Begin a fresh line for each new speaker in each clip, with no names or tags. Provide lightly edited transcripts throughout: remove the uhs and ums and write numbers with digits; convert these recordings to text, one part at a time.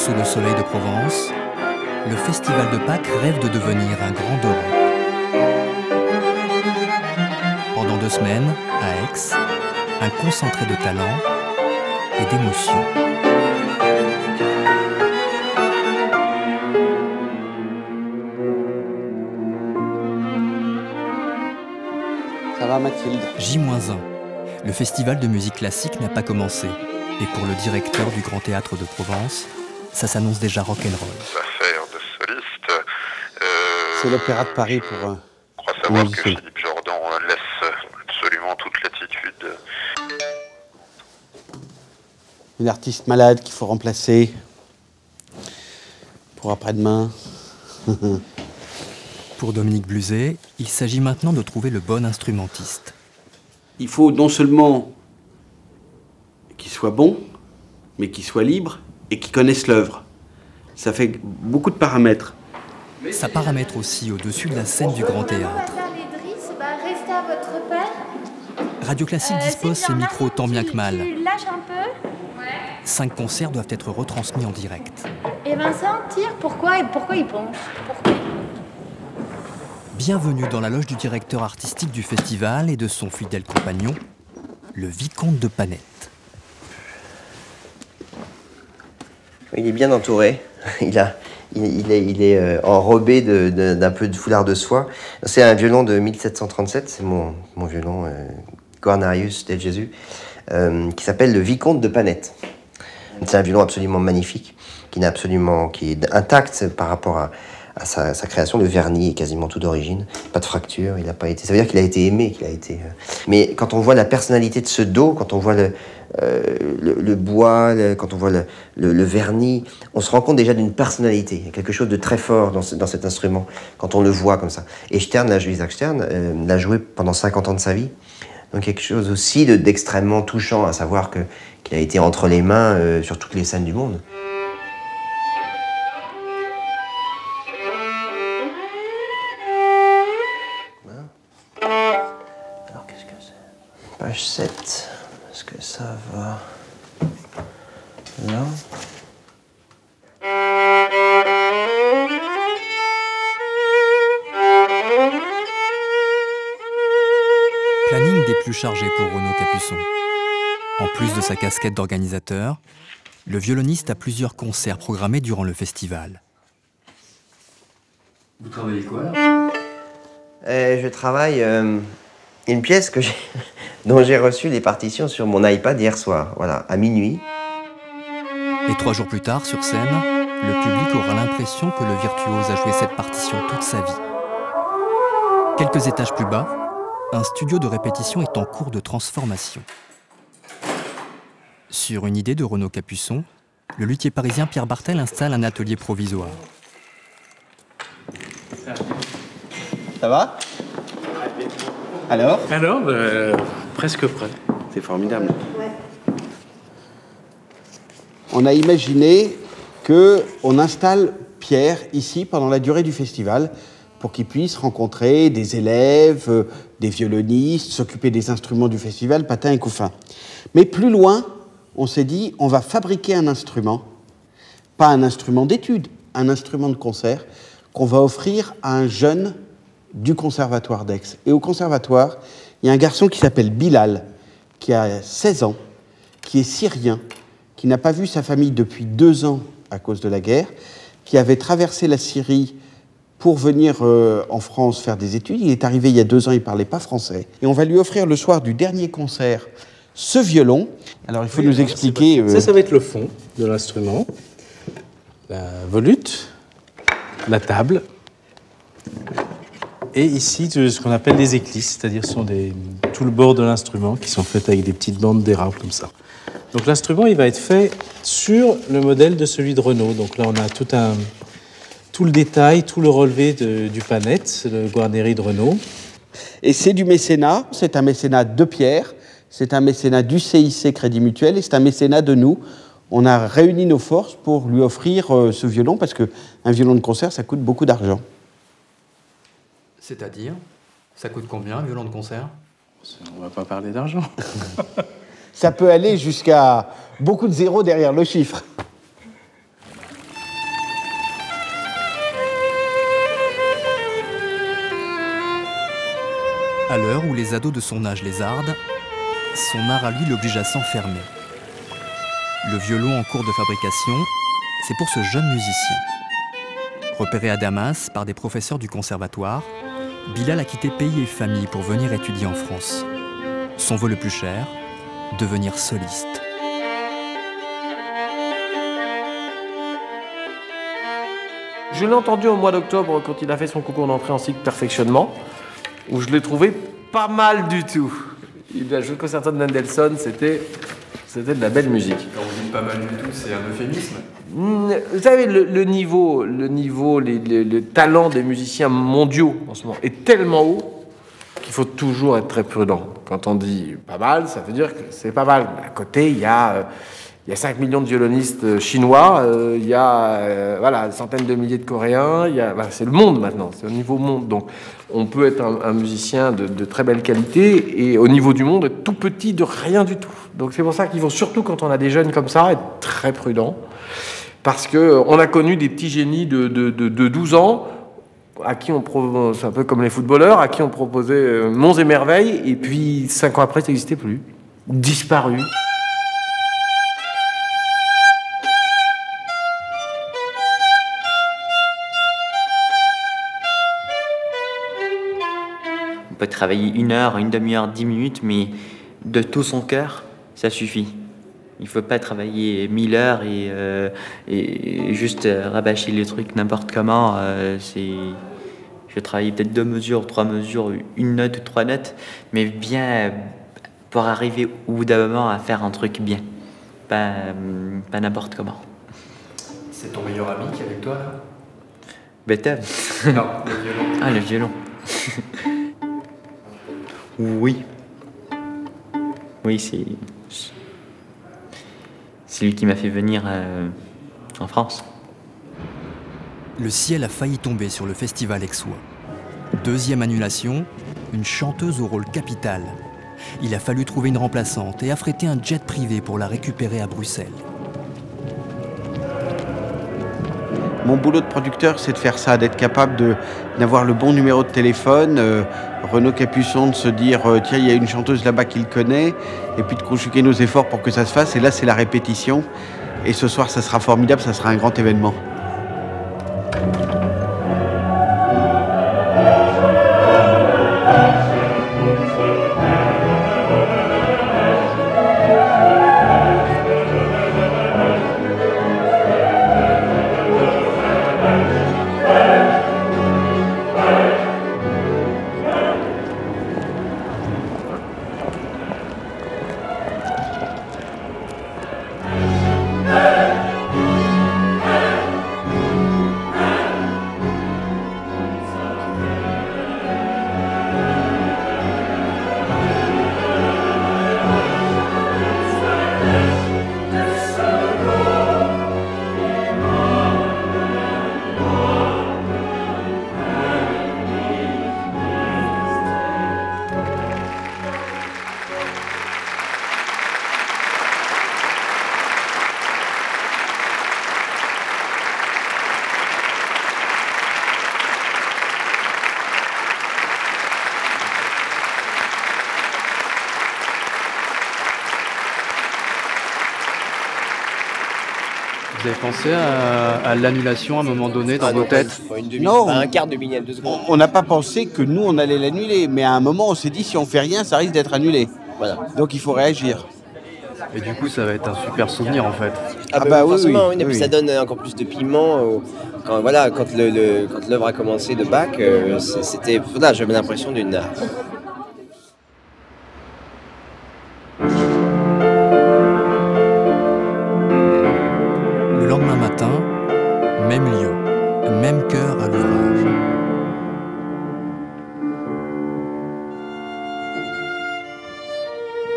Sous le soleil de Provence, le Festival de Pâques rêve de devenir un grand d'Europe. Pendant 2 semaines, à Aix, un concentré de talent et d'émotions.
Ça va, Mathilde?
J-1. Le festival de musique classique n'a pas commencé. Et pour le directeur du Grand Théâtre de Provence, ça s'annonce déjà rock'n'roll.
Affaire de soliste.
C'est l'Opéra de Paris pour...
Je crois savoir que Philippe Jordan laisse absolument toute latitude.
Une artiste malade qu'il faut remplacer pour après-demain.
Pour Dominique Bluzet, il s'agit maintenant de trouver le bon instrumentiste.
Il faut non seulement qu'il soit bon, mais qu'il soit libre et qu'il connaisse l'œuvre. Ça fait beaucoup de paramètres.
Ça paramètre aussi au-dessus de la scène du Grand Théâtre.
Restez à votre paire.
Radio Classique dispose ses micros tant bien que mal.
Tu lâches un peu.
5 concerts doivent être retransmis en direct.
Et Vincent, tire. Pourquoi il penche? Pourquoi?
Bienvenue dans la loge du directeur artistique du festival et de son fidèle compagnon, le vicomte de Panette.
Il est bien entouré. Il est enrobé d'un peu de foulard de soie. C'est un violon de 1737, c'est mon violon Guarnarius del Jésus, qui s'appelle le vicomte de Panette. C'est un violon absolument magnifique, qui est intact par rapport à sa création. Le vernis est quasiment tout d'origine, pas de fracture, il n'a pas été. Ça veut dire qu'il a été aimé, Mais quand on voit la personnalité de ce dos, quand on voit le bois, quand on voit le vernis, on se rend compte déjà d'une personnalité. Il y a quelque chose de très fort dans cet instrument, quand on le voit comme ça. Et Isaac Stern, l'a joué pendant 50 ans de sa vie. Donc quelque chose aussi d'extrêmement touchant, à savoir qu'il a été entre les mains sur toutes les scènes du monde. Alors qu'est-ce que c'est? Page 7. Est-ce que ça va là?
Planning des plus chargés pour Renaud Capuçon. En plus de sa casquette d'organisateur, le violoniste a plusieurs concerts programmés durant le festival.
Vous travaillez quoi là?
Je travaille une pièce dont j'ai reçu les partitions sur mon iPad hier soir, voilà, à minuit.
Et 3 jours plus tard, sur scène, le public aura l'impression que le virtuose a joué cette partition toute sa vie. Quelques étages plus bas, un studio de répétition est en cours de transformation. Sur une idée de Renaud Capuçon, le luthier parisien Pierre Bartel installe un atelier provisoire.
Ça va? Alors,
Presque prêt.
c'est formidable. On a imaginé qu'on installe Pierre ici pendant la durée du festival pour qu'il puisse rencontrer des élèves, des violonistes, s'occuper des instruments du festival, patins et couffins. Mais plus loin, on s'est dit, on va fabriquer un instrument, pas un instrument d'étude, un instrument de concert qu'on va offrir à un jeune du conservatoire d'Aix. Et au conservatoire, il y a un garçon qui s'appelle Bilal, qui a 16 ans, qui est syrien, qui n'a pas vu sa famille depuis 2 ans à cause de la guerre, qui avait traversé la Syrie pour venir en France faire des études. Il est arrivé il y a 2 ans, il ne parlait pas français. Et on va lui offrir le soir du dernier concert ce violon. Alors il faut nous expliquer...
Ça va être le fond de l'instrument, la volute, la table, et ici ce qu'on appelle les éclisses, c'est-à-dire tout le bord de l'instrument qui sont faites avec des petites bandes d'érable comme ça. Donc l'instrument, il va être fait sur le modèle de celui de Renaud. Donc là, on a tout le détail, tout le relevé du Panette, le Guarneri de Renaud.
Et c'est du mécénat, c'est un mécénat de Pierre, c'est un mécénat du CIC Crédit Mutuel et c'est un mécénat de nous. On a réuni nos forces pour lui offrir ce violon parce qu'un violon de concert, ça coûte beaucoup d'argent.
C'est-à-dire, ça coûte combien un violon de concert?
On va pas parler d'argent.
Ça peut aller jusqu'à beaucoup de zéros derrière le chiffre.
l'heure où les ados de son âge lézardent, son art à lui l'oblige à s'enfermer. Le violon en cours de fabrication, c'est pour ce jeune musicien. Repéré à Damas par des professeurs du conservatoire, Bilal a quitté pays et famille pour venir étudier en France. Son vœu le plus cher, devenir soliste.
Je l'ai entendu au mois d'octobre quand il a fait son concours d'entrée en cycle perfectionnement, où je l'ai trouvé pas mal du tout. Il a joué le concerto de Mendelssohn, c'était de la belle musique.
Quand vous dites pas mal du tout, c'est un euphémisme.
Vous savez, le niveau, le talent des musiciens mondiaux en ce moment est tellement haut qu'il faut toujours être très prudent. Quand on dit pas mal, ça veut dire que c'est pas mal. À côté, il y a 5 millions de violonistes chinois, il y a voilà, des centaines de milliers de Coréens, voilà, c'est le monde maintenant, c'est au niveau monde. Donc on peut être un musicien de très belle qualité et au niveau du monde, être tout petit de rien du tout. Donc c'est pour ça qu'il faut, surtout quand on a des jeunes comme ça, être très prudent. Parce qu'on a connu des petits génies de 12 ans, à qui on c'est un peu comme les footballeurs, à qui on proposait monts et merveilles, et puis 5 ans après, ça n'existait plus. Disparu.
On peut travailler 1 heure, 1 demi-heure, 10 minutes, mais de tout son cœur, ça suffit. Il ne faut pas travailler 1000 heures et juste rabâcher les trucs n'importe comment. Je vais travailler peut-être 2 mesures, 3 mesures, 1 note ou 3 notes, mais bien pour arriver au bout d'un moment à faire un truc bien. Pas n'importe comment.
C'est ton meilleur ami qui est avec toi là?
Beethoven.
Non, le violon.
Ah, le violon. Oui. Oui, c'est lui qui m'a fait venir en France.
Le ciel a failli tomber sur le festival aixois. 2e annulation, une chanteuse au rôle capital. Il a fallu trouver une remplaçante et affréter un jet privé pour la récupérer à Bruxelles.
Mon boulot de producteur, c'est de faire ça, d'être capable d'avoir le bon numéro de téléphone, Renaud Capuçon, de se dire tiens, il y a une chanteuse là-bas qu'il connaît, et puis de conjuguer nos efforts pour que ça se fasse. Et là, c'est la répétition. Et ce soir, ça sera formidable, ça sera un grand événement.
Vous avez pensé à l'annulation à un moment donné dans vos têtes?
Non,
un quart de millième de seconde.
On n'a pas pensé que nous, on allait l'annuler. Mais à un moment, on s'est dit, si on fait rien, ça risque d'être annulé.
Voilà.
Donc il faut réagir.
Et du coup, ça va être un super souvenir en fait.
Ah bah oui,
forcément,
oui,
et puis
oui.
ça donne encore plus de piment. Quand l'œuvre a commencé de Bach, c'était, voilà, j'avais l'impression d'une...
Le lendemain matin, même lieu, même cœur à l'ouvrage.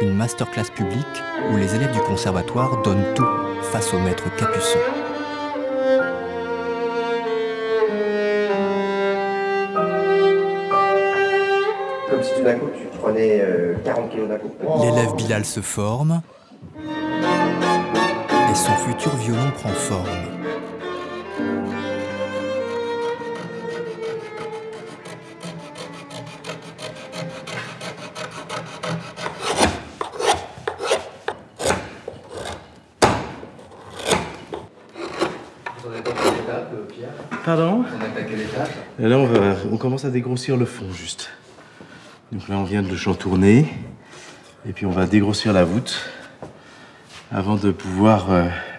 Une masterclass publique où les élèves du conservatoire donnent tout face au maître Capuçon.
Comme si tout d'un coup tu prenais 40 kilos d'un coup.
L'élève Bilal se forme et son futur violon prend forme.
On est à quelle étape, Pierre?
Pardon?
On est à quelle étape?
Et là, on commence à dégrossir le fond, juste. Donc là, on vient de le chantourner. Et puis, on va dégrossir la voûte. Avant de pouvoir...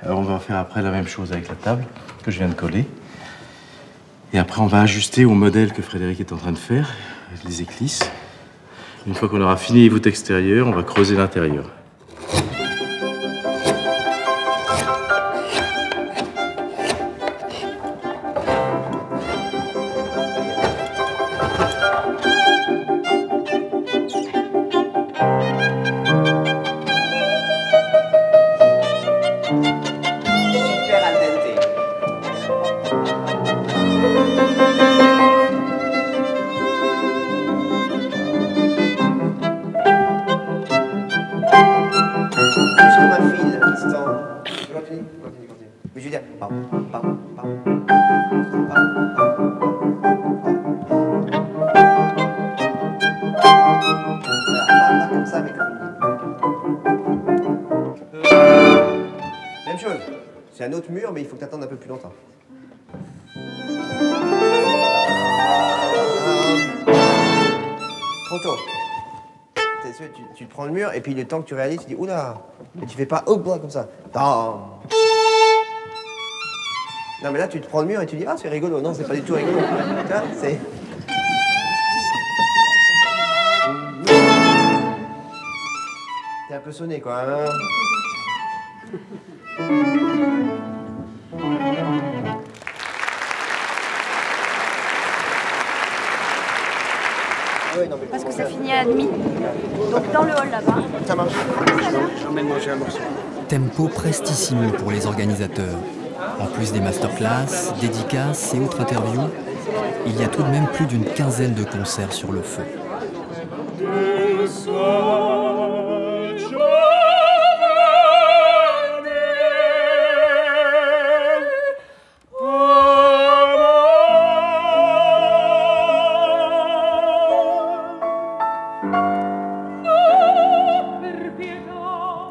on va faire après la même chose avec la table que je viens de coller. Et après, on va ajuster au modèle que Frédéric est en train de faire, avec les éclisses. Une fois qu'on aura fini les voûtes extérieures, on va creuser l'intérieur.
Même chose. C'est un autre mur, mais il faut que tu attendes un peu plus longtemps. Trop tôt. Tu prends le mur, et puis le temps que tu réalises, tu dis oula, mais tu fais pas hop là comme ça. Non, mais là, tu te prends le mur et tu dis ah, c'est rigolo. Non, c'est pas du tout rigolo. Tu vois, c'est. T'es un peu sonné, quoi. Hein.
Parce que ça finit à la demi. Donc dans le hall là-bas.
Ça marche.
J'emmène manger un morceau.
Tempo prestissimo pour les organisateurs. En plus des masterclass, dédicaces et autres interviews, il y a tout de même plus d'une quinzaine de concerts sur le feu.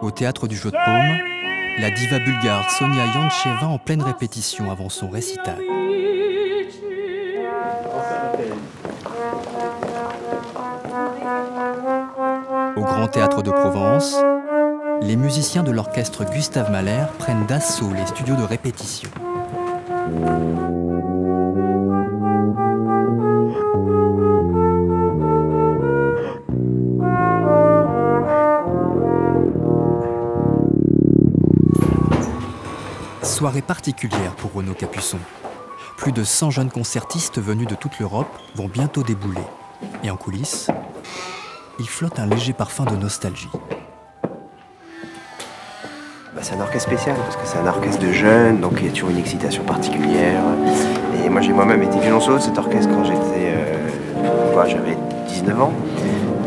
Au théâtre du Jeu de Paume, la diva bulgare Sonia Yantcheva en pleine répétition avant son récital. Au Grand Théâtre de Provence, les musiciens de l'orchestre Gustave Mahler prennent d'assaut les studios de répétition. Soirée particulière pour Renaud Capuçon. Plus de 100 jeunes concertistes venus de toute l'Europe vont bientôt débouler. Et en coulisses, il flotte un léger parfum de nostalgie.
C'est un orchestre spécial parce que c'est un orchestre de jeunes, donc il y a toujours une excitation particulière. Et moi j'ai moi-même été violoncelle de cet orchestre quand j'avais 19 ans.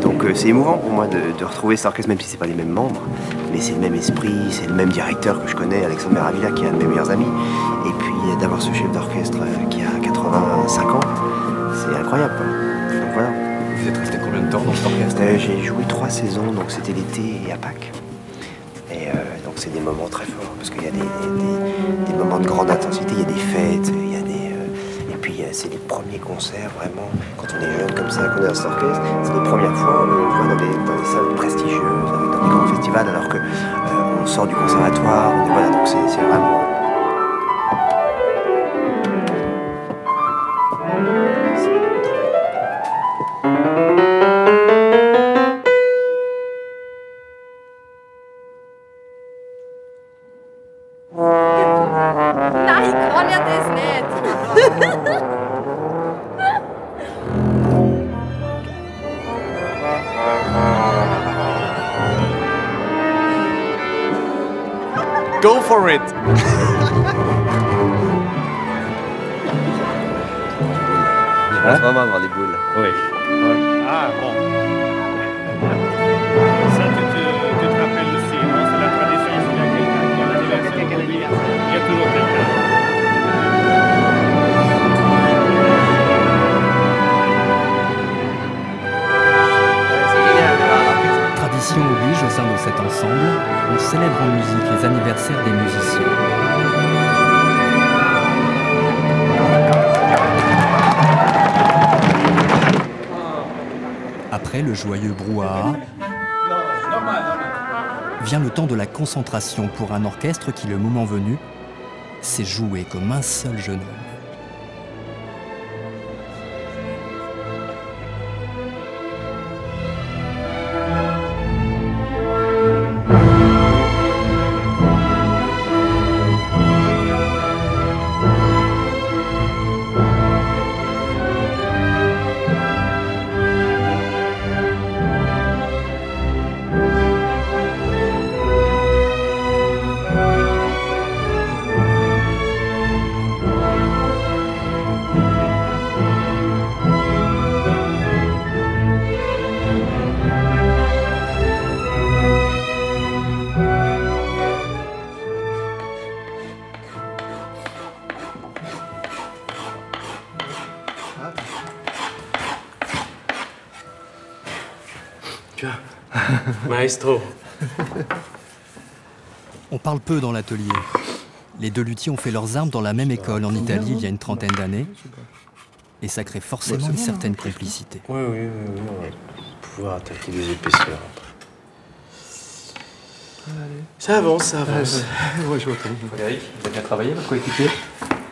Donc c'est émouvant pour moi de retrouver cet orchestre, même si c'est pas les mêmes membres. Mais c'est le même esprit, c'est le même directeur que je connais, Alexandre Meravilla, qui est un de mes meilleurs amis. Et puis d'avoir ce chef d'orchestre qui a 85 ans, c'est incroyable, quoi. Donc voilà.
Vous êtes resté combien de temps dans cet orchestre?
J'ai joué 3 saisons, donc c'était l'été et à Pâques. Et donc c'est des moments très forts, parce qu'il y a des moments de grande intensité, il y a des fêtes, il y a des... et puis c'est les premiers concerts, vraiment, quand on est jeune comme ça, qu'on est dans cet orchestre, c'est les premières fois où on va dans des salles prestigieuses, dans des grands festivals, alors que on sort du conservatoire, voilà, donc c'est vraiment...
Nein, ich kann ja das nicht.
Go for it!
Je pense vraiment avoir des boules.
Oui.
Ah bon. Ça, tu te rappelles aussi, non? C'est la tradition, s'il y a quelqu'un qui a l'anniversaire, il y a toujours quelqu'un.
Tradition oblige au sein de cet ensemble, on célèbre en musique les anniversaires des musiciens. Après le joyeux brouhaha, vient le temps de la concentration pour un orchestre qui, le moment venu, sait jouer comme un seul jeune homme.
Maestro.
On parle peu dans l'atelier. Les deux luthiers ont fait leurs armes dans la même école en Italie il y a une trentaine d'années. Et ça crée forcément une certaine complicité.
Oui, on va pouvoir attaquer des épaisseurs après. Ça avance.
Ouais, je vois tout.
Frédéric, vous avez bien travaillé, votre coéquipier?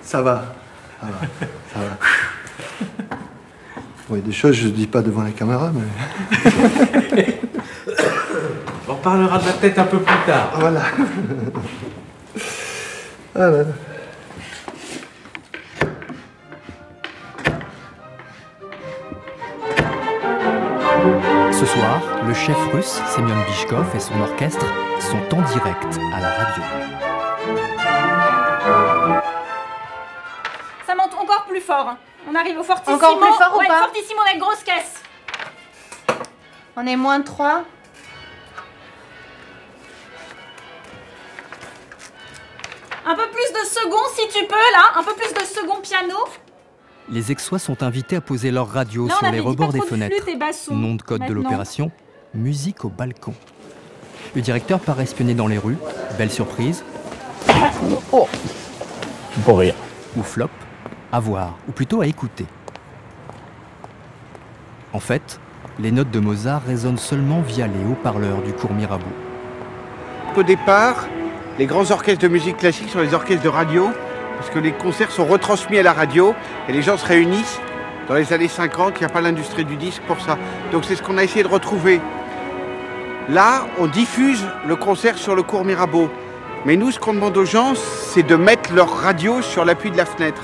Ça va. Oui, des choses, je ne dis pas devant la caméra, mais...
On parlera de la tête un peu plus tard.
Voilà. Voilà.
Ce soir, le chef russe, Semyon Bishkov, et son orchestre sont en direct à la radio.
Ça monte encore plus fort. On arrive au fortissimo.
Encore plus fort ou
ouais,
pas?
Fortissimo avec grosse caisse.
On est moins 3.
Un peu plus de second si tu peux là. Un peu plus de second piano.
Les Aixois sont invités à poser leur radio
Là, on
sur
avait
les
dit
rebords
pas
des
trop de
fenêtres.
flûte et basson.
Nom de code de
Maintenant.
l'opération, musique au balcon. Le directeur part espionner dans les rues. Belle surprise.
Oh. Pour rire.
Ou flop, à voir, ou plutôt à écouter. En fait, les notes de Mozart résonnent seulement via les haut-parleurs du cours Mirabeau.
Au départ, les grands orchestres de musique classique sont les orchestres de radio, parce que les concerts sont retransmis à la radio et les gens se réunissent. Dans les années 50, il n'y a pas l'industrie du disque pour ça. Donc c'est ce qu'on a essayé de retrouver. Là, on diffuse le concert sur le cours Mirabeau. Mais nous, ce qu'on demande aux gens, c'est de mettre leur radio sur l'appui de la fenêtre.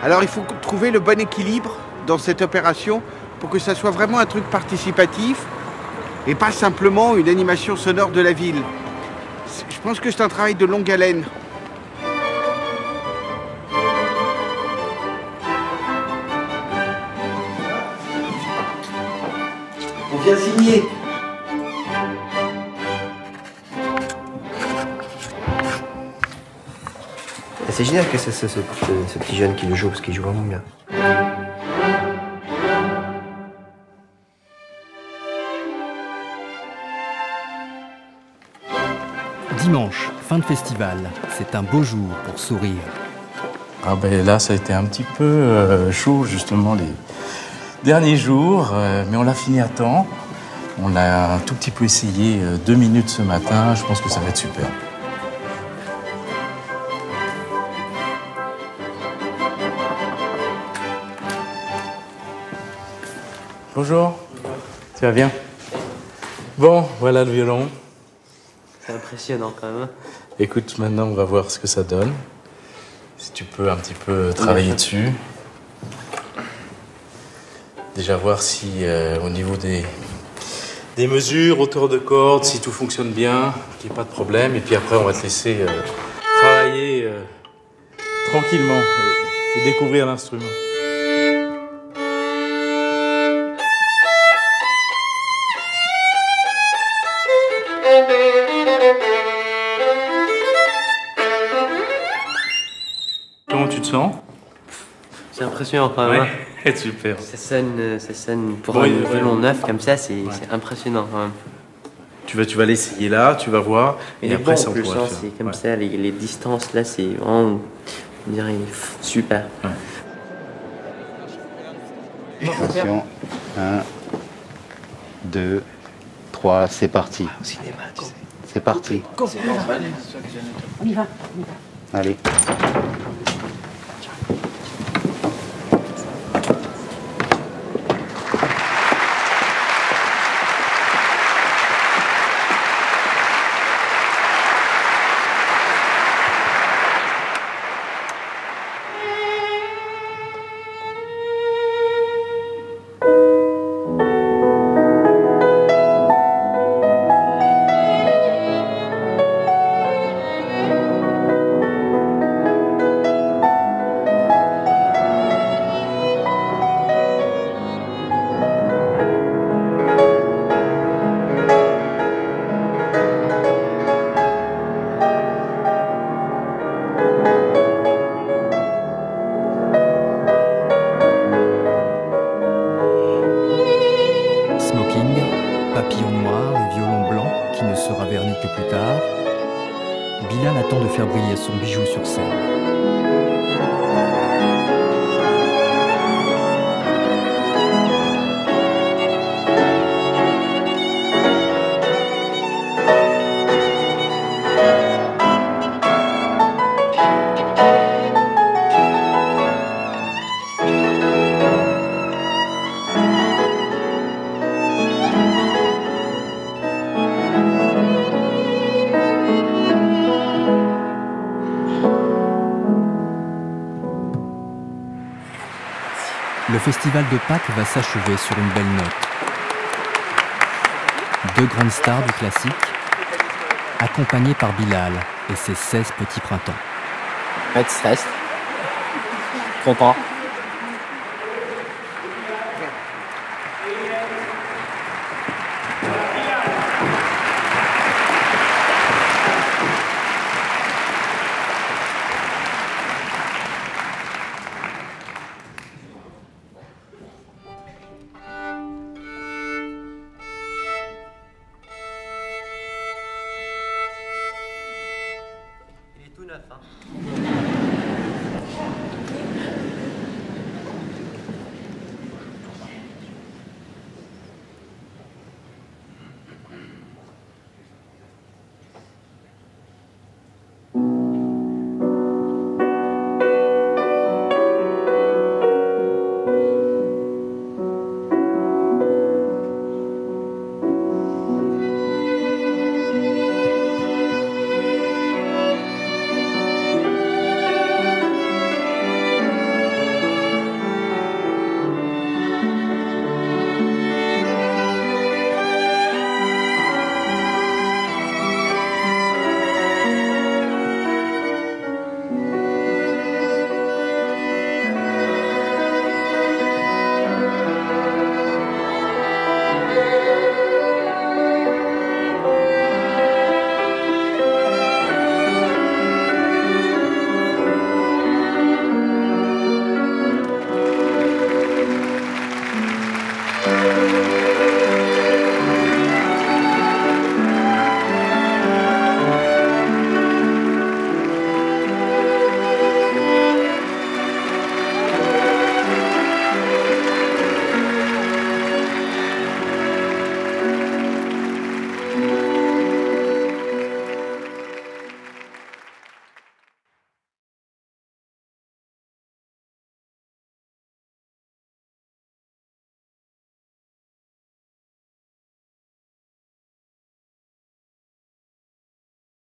Alors il faut trouver le bon équilibre dans cette opération pour que ça soit vraiment un truc participatif et pas simplement une animation sonore de la ville. Je pense que c'est un travail de longue haleine.
On vient signer. C'est génial que c'est ce petit jeune qui le joue, parce qu'il joue vraiment bien.
Dimanche, fin de festival. C'est un beau jour pour sourire.
Ah ben là, ça a été un petit peu chaud, justement, les derniers jours, mais on l'a fini à temps. On a un tout petit peu essayé 2 minutes ce matin. Je pense que ça va être super. Bonjour. Tu vas bien? Bon, voilà le violon.
C'est impressionnant quand même.
Écoute, maintenant on va voir ce que ça donne. Si tu peux un petit peu travailler dessus. Déjà voir si au niveau des mesures, hauteur de corde, si tout fonctionne bien, qu'il n'y ait pas de problème. Et puis après on va te laisser travailler tranquillement et découvrir l'instrument. Comment tu te sens?
C'est impressionnant quand même.
Ouais, super.
Ça sonne pour
Bon,
un
ouais,
violon
ouais.
neuf comme ça, c'est impressionnant quand même.
Tu vas l'essayer là, tu vas voir, et après ça on
le
pourra le
sens,
faire.
c'est comme
Ouais.
ça, les distances là, c'est vraiment, on dirait, super.
Attention. 1,
2, 3, c'est parti. C'est parti.
On y va.
Allez.
papillon noir et violon blanc qui ne sera verni que plus tard, Bilal attend de faire briller son bijou sur scène. Le festival de Pâques va s'achever sur une belle note. Deux grandes stars du classique, accompagnées par Bilal et ses 16 petits printemps.
Pas de stress. Content.
Il est tout neuf, hein.